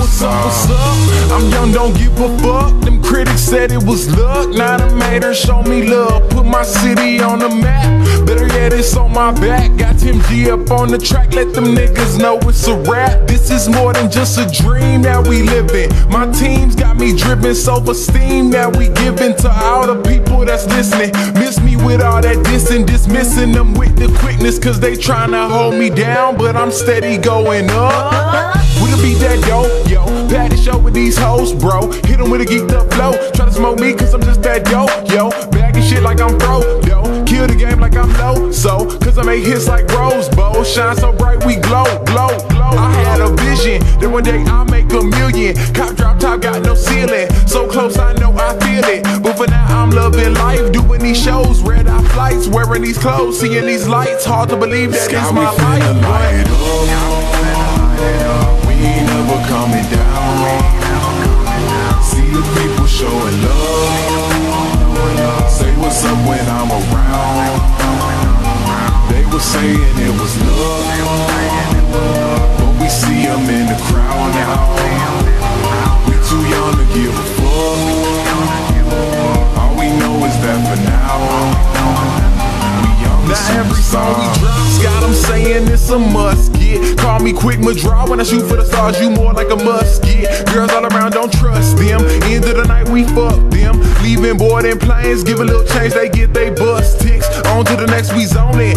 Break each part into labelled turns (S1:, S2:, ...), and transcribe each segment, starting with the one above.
S1: what's up, what's up? I'm young, don't give a fuck. Them critics said it was luck. Now the mater show me love, put my city on the map. Better yet, it's on my back. Got Tim G up on the track, let them niggas know it's a rap. This is more than just a dream that we living. My team's got me driven, self-esteem that we giving to all the people that's listening. Miss me with all that dissing, dismissing them with the quickness, cause they tryna hold me down, but I'm steady going up. Would it be that dope, yo? Patty show with these hoes, bro. Hit them with a geeked up flow. Try to smoke me cause I'm just that dope, yo. Bagging shit like I'm pro, yo. Kill the game like I'm low, so cause I make hits like Rose Bowl. Shine so bright we glow, glow, glow. I had a vision that one day I'll make a million. Cop drop top got no ceiling, so close I know I feel it. But for now I'm loving life, doing these shows, red eye flights, wearing these clothes, seeing these lights. Hard to believe that it's my life.
S2: We ain't never coming down. See the people showing love. Say what's up when I'm around. They were saying it was love, but we see them in the crowd now. We too young to give a fuck. All we know is that for now, we young.
S1: Now every song we drop's got them saying it's a must get. Call me quick Madra when I shoot for the stars, you more like a musket. Girls all around, don't trust them. End of the night, we fuck them. Leaving boarding planes, give a little change, they get they bus ticks. On to the next, we zoning,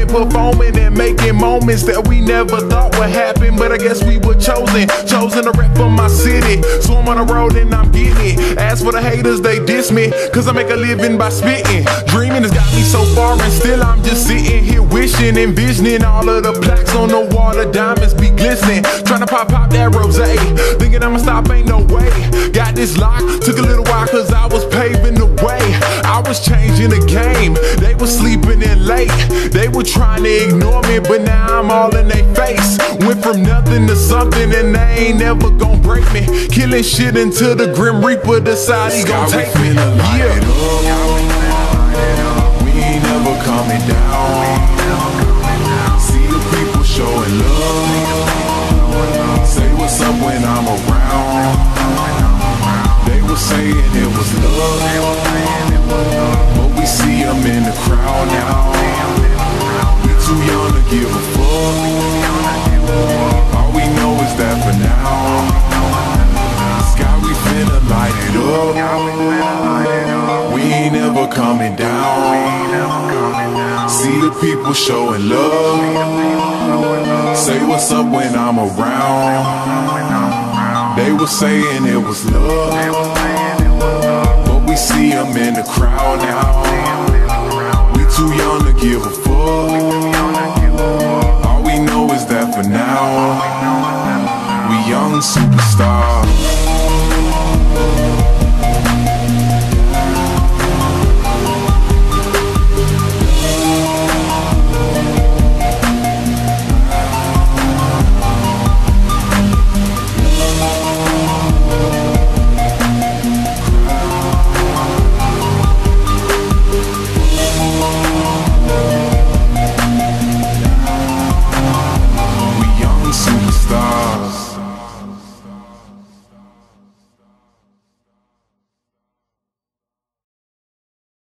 S1: performing and making moments that we never thought would happen. But I guess we were chosen to rep for my city. So I'm on the road and I'm getting it. As for the haters, they diss me, cause I make a living by spitting. Dreaming has got me so far and still I'm just sitting here wishing, envisioning all of the plaques on the wall, the diamonds be glistening. Trying to pop that rosé, thinking I'ma stop, ain't no way. Got this lock, took a little while cause I was paving the way. I was changing the game, they were sleeping in late. They were trying to ignore me, but now I'm all in their face. Went from nothing to something and they ain't never gonna break me. Killing shit until the Grim Reaper decide he gon' take me.
S2: Yeah. We ain't never coming down. See the people showing love. Say what's up when I'm around. They were saying it was love, but we see them in the crowd now. We too young to give a fuck. All we know is that for now, sky we finna light it up. We ain't never coming down. See the people showing love. Say what's up when I'm around. They were saying it was love, but we see them in the crowd now.